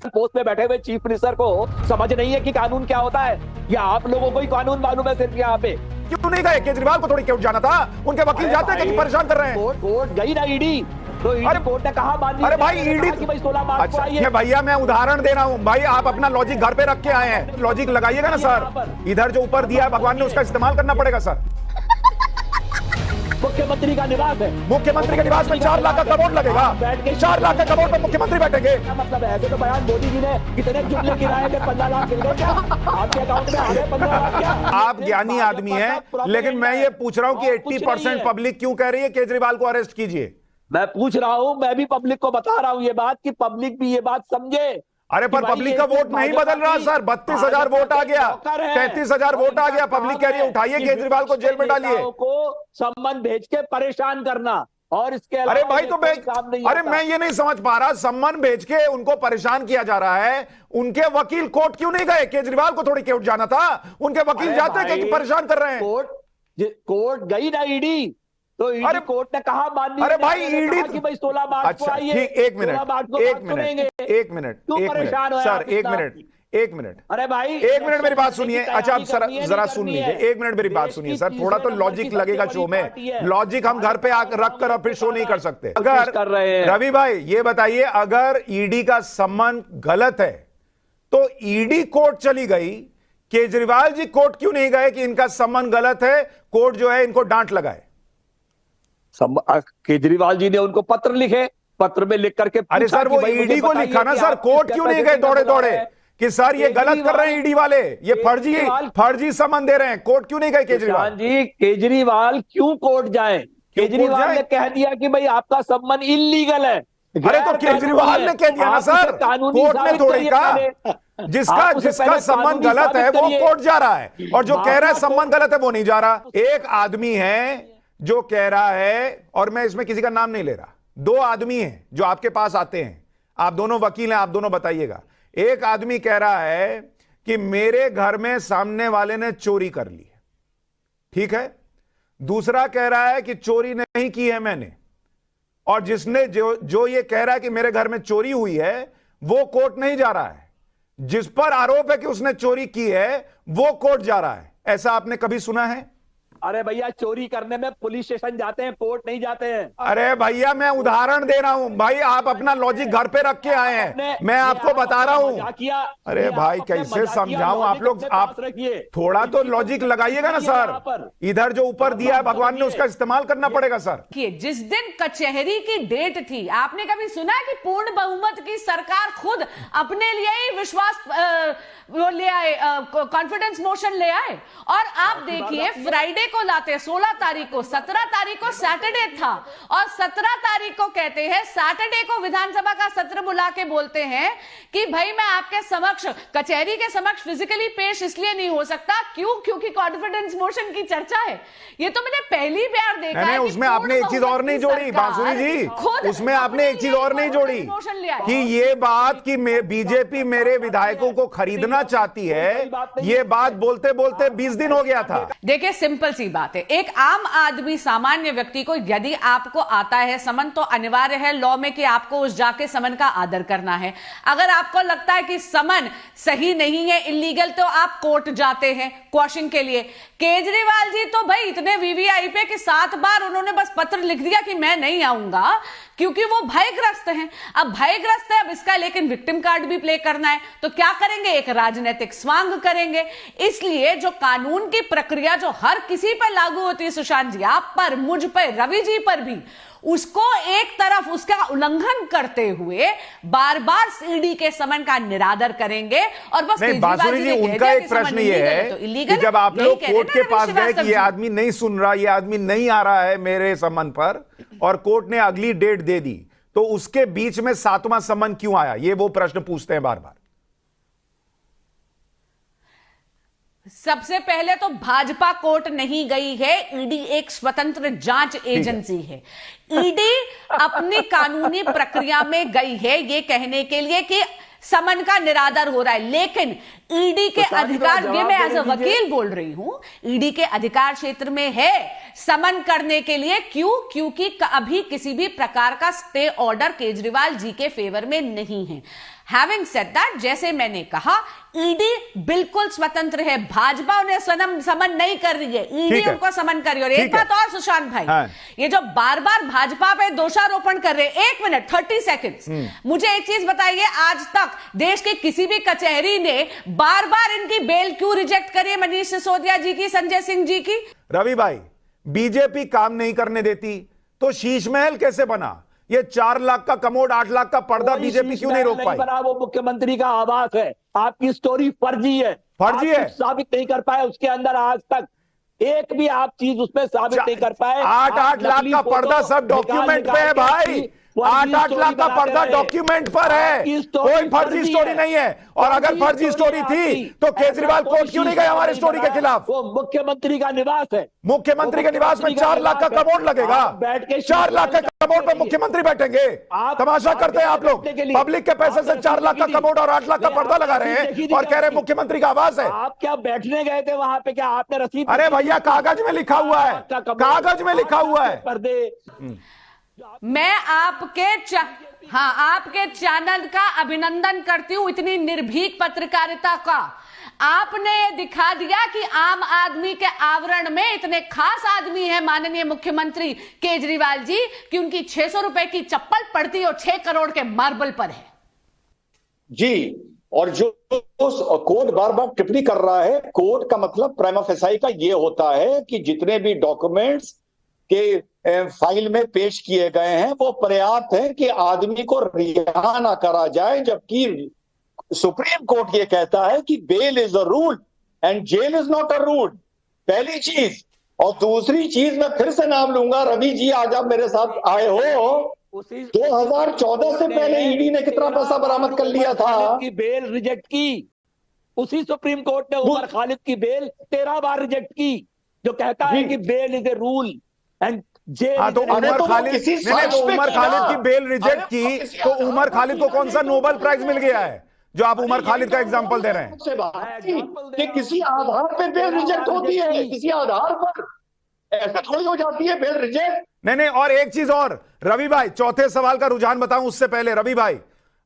Post पे बैठे हुए चीफ मिनिस्टर को समझ नहीं है कि कानून क्या होता है, या आप लोगों को ही कानून मालूम है सिर्फ यहाँ पे? क्यों नहीं गए? केजरीवाल को थोड़ी क्यों जाना था? उनके वकील जाते हैं कि परेशान कर रहे हैं। कोर्ट गई ना ईडी, तो ईडी कोर्ट ने कहा मान ली। अरे भाई ईडी कि भाई 16 मार्च को आइए। भैया मैं उदाहरण दे रहा हूँ भाई, आप अपना लॉजिक घर पे रख के आए हैं, लॉजिक लगाइएगा ना सर। इधर जो ऊपर दिया है भगवान ने उसका इस्तेमाल करना पड़ेगा सर। मुख्यमंत्री का निवास है, मुख्यमंत्री के निवास में 4 लाख का करोड़ लगेगा। 4 लाख का करोड़ पर मुख्यमंत्री बैठेंगे। क्या मतलब है? ऐसे तो बयान मोदी जी ने कितने जुमले गिराए थे, 15 लाख गिर गए क्या आपके अकाउंट में? आ गए 15 लाख क्या? आप ज्ञानी आदमी हैं, लेकिन मैं ये पूछ रहा हूँ कि 80% पब्लिक क्यों कह रही है केजरीवाल को अरेस्ट कीजिए? मैं पूछ रहा हूँ, मैं भी पब्लिक को बता रहा हूँ ये बात कि पब्लिक भी ये बात समझे। अरे पर पब्लिक का वोट नहीं बदल रहा सर। 32,000 वोट आ गया, 33,000 वोट आ गया। पब्लिक कह रही है उठाइए केजरीवाल को जेल में डालिए। को सम्मन भेज के परेशान करना, और इसके अरे भाई तो अरे मैं ये नहीं समझ पा रहा, सम्मन भेज के उनको परेशान किया जा रहा है। उनके वकील कोर्ट क्यों नहीं गए? केजरीवाल को थोड़ी कोर्ट जाना था, उनके वकील जाते हैं कि परेशान कर रहे हैं। कोर्ट गई ना ईडी, तो ईडी कोर्ट ने कहा मान ली। अरे भाई ईडी कि भाई 16 मार्च को आइए। ठीक, एक मिनट सर, एक मिनट। अरे भाई 1 मिनट मेरी बात सुनिए। अच्छा आप जरा सुन लीजिए, 1 मिनट मेरी बात सुनिए सर। थोड़ा तो लॉजिक लगेगा शो में। लॉजिक हम घर पे आकर रख कर फिर शो नहीं कर सकते। अगर रवि भाई ये बताइए, अगर ईडी का सम्मन गलत है तो ईडी कोर्ट चली गई, केजरीवाल जी कोर्ट क्यों नहीं गए कि इनका सम्मन गलत है, कोर्ट जो है इनको डांट लगाए? केजरीवाल जी ने उनको पत्र लिखे, पत्र में लिख करके। अरे सर वो ईडी को लिखा ना सर, कोर्ट क्यों नहीं गए दौड़े दौड़े कि सर ये गलत कर रहे हैं ईडी वाले, ये फर्जी सम्मन दे रहे हैं? कोर्ट क्यों नहीं गए केजरीवाल जी? केजरीवाल क्यों कोर्ट जाए? केजरीवाल ने कह दिया कि भाई आपका सम्मन इलीगल है। अरे तो केजरीवाल ने कह दिया ना सर, कोर्ट ने थोड़ी कहा। जिसका सम्मन गलत है वो कोर्ट जा रहा है, और जो कह रहा है सम्मन गलत है वो नहीं जा रहा। एक आदमी है जो कह रहा है, और मैं इसमें किसी का नाम नहीं ले रहा, 2 आदमी हैं जो आपके पास आते हैं, आप दोनों वकील हैं, आप दोनों बताइएगा। एक आदमी कह रहा है कि मेरे घर में सामने वाले ने चोरी कर ली है, ठीक है। दूसरा कह रहा है कि चोरी नहीं की है मैंने, और जिसने जो ये कह रहा है कि मेरे घर में चोरी हुई है वो कोर्ट नहीं जा रहा है। जिस पर आरोप है कि उसने चोरी की है वो कोर्ट जा रहा है। ऐसा आपने कभी सुना है? अरे भैया चोरी करने में पुलिस स्टेशन जाते हैं, कोर्ट नहीं जाते हैं। अरे भैया मैं उदाहरण दे रहा हूं भाई, आप अपना लॉजिक घर पे रख के आए हैं, मैं आपको बता रहा हूं। अरे भाई कैसे समझाऊं आप लोग, आप थोड़ा तो लॉजिक लगाइएगा ना सर। इधर जो ऊपर दिया है भगवान ने उसका इस्तेमाल करना पड़ेगा सर। जिस दिन कचहरी की डेट थी, आपने कभी सुना है कि पूर्ण बहुमत की सरकार खुद अपने लिए ही विश्वास वो ले आए, कॉन्फिडेंस मोशन ले आए? और आप देखिए फ्राइडे को लाते, 16 तारीख को, 17 तारीख को सैटरडे था, और 17 तारीख को कहते हैं, सैटरडे को विधानसभा का सत्र बुला के बोलते हैं कि भाई मैं आपके समक्ष, कचहरी के समक्ष फिजिकली पेश इसलिए नहीं हो सकता, क्यों? क्योंकि कॉन्फिडेंस मोशन की चर्चा है। ये तो मैंने पहली बार देखा है। उसमें आपने एक चीज और नहीं जोड़ी बांसुरी जी, उसमें आपने एक चीज और नहीं जोड़ी कि ये बात कि बीजेपी मेरे विधायकों को खरीदना चाहती है, ये बात बोलते बोलते 20 दिन हो गया था। देखिए सिंपल सी बात है, एक आम आदमी, सामान्य व्यक्ति को यदि आपको आता है समन, तो अनिवार्य है लॉ में कि आपको उस जाके समन का आदर करना है। अगर आपको लगता है कि समन सही नहीं है, इलीगल, तो आप कोर्ट जाते हैं क्वॉशिंग के लिए। केजरीवाल जी तो भाई इतने वीवीआईपी पे कि 7 बार उन्होंने बस पत्र लिख दिया कि मैं नहीं आऊंगा, क्योंकि वो भयग्रस्त हैं। अब भयग्रस्त है, अब इसका लेकिन विक्टिम कार्ड भी प्ले करना है, तो क्या करेंगे? एक राजनीतिक स्वांग करेंगे। इसलिए जो कानून की प्रक्रिया जो हर किसी पर लागू होती है, सुशांत जी आप पर, मुझ पर, रवि जी पर भी, उसको एक तरफ उसका उल्लंघन करते हुए बार बार ईडी के समन का निरादर करेंगे। और बस बांसुरी जी उनका एक प्रश्न ये है कि जब आप लोग कोर्ट के पास गए कि ये आदमी नहीं सुन रहा, ये आदमी नहीं आ रहा है मेरे समन पर, और कोर्ट ने अगली डेट दे दी, तो उसके बीच में 7वां समन क्यों आया? ये वो प्रश्न पूछते हैं बार बार। सबसे पहले तो भाजपा कोर्ट नहीं गई है, ईडी एक स्वतंत्र जांच एजेंसी है। ईडी अपनी कानूनी प्रक्रिया में गई है ये कहने के लिए कि समन का निरादर हो रहा है। लेकिन ईडी के अधिकार, ये मैं एज अ वकील बोल रही हूं, ईडी के अधिकार क्षेत्र में है समन करने के लिए। क्यों? क्योंकि अभी किसी भी प्रकार का स्टे ऑर्डर केजरीवाल जी के फेवर में नहीं है। हैविंग सेड दैट, जैसे मैंने कहा, ईडी बिल्कुल स्वतंत्र है, भाजपा उन्हें समन नहीं कर रही है, ईडी उनको समन कर रही है। और एक बात और सुशांत भाई, हाँ। ये जो बार बार भाजपा पे दोषारोपण कर रहे हैं, 1 मिनट 30 सेकेंड्स, मुझे एक चीज बताइए, आज तक देश के किसी भी कचहरी ने बार बार इनकी बेल क्यों रिजेक्ट करी है? मनीष सिसोदिया जी की, संजय सिंह जी की। रवि भाई, बीजेपी काम नहीं करने देती तो शीश महल कैसे बना? ये 4 लाख का कमोड, 8 लाख का पर्दा बीजेपी क्यों नहीं रोक पाई? वो मुख्यमंत्री का आवास है। आपकी स्टोरी फर्जी है, फर्जी है, साबित नहीं कर पाए उसके अंदर आज तक एक भी आप चीज उसमें साबित नहीं कर पाए। 8 लाख का पर्दा सब डॉक्यूमेंट पे है भाई, 8 लाख का पर्दा डॉक्यूमेंट पर है, कोई फर्जी स्टोरी नहीं है। और अगर फर्जी स्टोरी थी तो केजरीवाल कोर्ट क्यों नहीं गए हमारी स्टोरी के खिलाफ? वो मुख्यमंत्री का निवास है, मुख्यमंत्री के निवास में 4 लाख का कमोड लगेगा, 4 लाख के कमोड पे मुख्यमंत्री बैठेंगे। तमाशा करते हैं आप लोग, पब्लिक के पैसे से 4 लाख का कमोड और 8 लाख का पर्दा लगा रहे हैं और कह रहे हैं मुख्यमंत्री का आवास है। आप क्या बैठने गए थे वहां पे? क्या आपने रसीद? अरे भैया, कागज में लिखा हुआ है, कागज में लिखा हुआ है। पर्दे मैं आपके चैनल का अभिनंदन करती हूं, इतनी निर्भीक पत्रकारिता का। आपने दिखा दिया कि आम आदमी के आवरण में इतने खास आदमी हैं माननीय मुख्यमंत्री केजरीवाल जी कि उनकी 600 रुपए की चप्पल पड़ती और 6 करोड़ के मार्बल पर है जी। और जो कोर्ट बार बार टिप्पणी कर रहा है, कोर्ट का मतलब प्राइमा फेसाई का ये होता है कि जितने भी डॉक्यूमेंट्स के फाइल में पेश किए गए हैं वो पर्याप्त है कि आदमी को रिहा ना करा जाए, जबकि सुप्रीम कोर्ट ये कहता है कि bail is a rule and jail is not a rule. पहली चीज। और दूसरी चीज, मैं फिर से नाम लूंगा, रवि जी आज आप मेरे साथ आए हो, 2014 से पहले ईडी ने कितना पैसा बरामद कर लिया था? की बेल रिजेक्ट की उसी सुप्रीम कोर्ट ने उमर खालिद की बेल 13 बार रिजेक्ट की, जो कहता है कि bail is a rule and jail. तो उमर खालिद की बेल रिजेक्ट की, तो उमर खालिद को कौन सा नोबेल प्राइज मिल गया है जो आप उमर खालिद का एग्जांपल दे रहे हैं? कि किसी आधार पे बेल रिजेक्ट होती है, किसी आधार पर, ऐसा थोड़ी हो जाती है बेल रिजेक्ट। नहीं। और एक चीज और रवि भाई, चौथे सवाल का रुझान बताऊं उससे पहले, रवि भाई,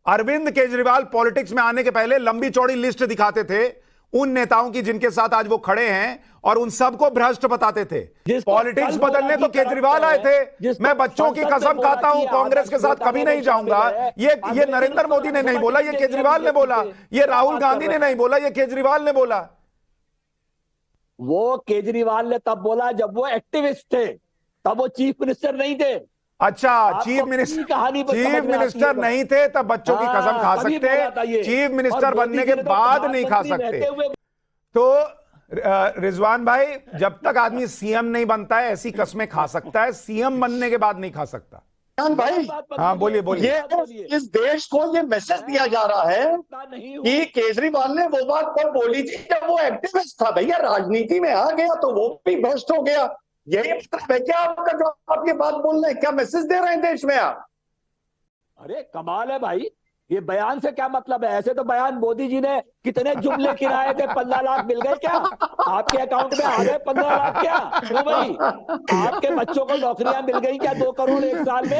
अरविंद केजरीवाल पॉलिटिक्स में आने के पहले लंबी चौड़ी लिस्ट दिखाते थे उन नेताओं की जिनके साथ आज वो खड़े हैं और उन सबको भ्रष्ट बताते थे। पॉलिटिक्स बदलने तो केजरीवाल आए थे। मैं बच्चों की कसम खाता हूं कांग्रेस के साथ कभी नहीं जाऊंगा। ये नरेंद्र मोदी ने नहीं बोला, ये केजरीवाल ने बोला। ये राहुल गांधी ने नहीं बोला, ये केजरीवाल ने बोला। वो केजरीवाल ने तब बोला जब वो एक्टिविस्ट थे, तब वो चीफ मिनिस्टर नहीं थे। अच्छा, चीफ मिनिस्टर नहीं थे तब बच्चों की कसम खा सकते, चीफ मिनिस्टर बनने के बाद नहीं खा सकते। तो रिजवान भाई, जब तक आदमी सीएम नहीं बनता है ऐसी कस्में खा सकता है, सीएम बनने के बाद नहीं खा सकता। भाई, हाँ बोलिए। ये इस देश को ये मैसेज दिया जा रहा है कि केजरीवाल ने वो बात कब बोली थी जब वो एक्टिविस्ट था। भैया, राजनीति में आ गया तो वो भी भ्रष्ट हो गया। यही मतलब है क्या आपका जो आप ये बात बोल रहे हैं? क्या मैसेज दे रहे हैं देश में आप? अरे कमाल है भाई, ये बयान से क्या मतलब है? ऐसे तो बयान मोदी जी ने कितने जुमले गिनाए थे, 15 लाख मिल गए क्या आपके अकाउंट में? आ गए 15 लाख क्या? क्यों भाई? आपके बच्चों को नौकरियां मिल गई क्या 2 करोड़ 1 साल में?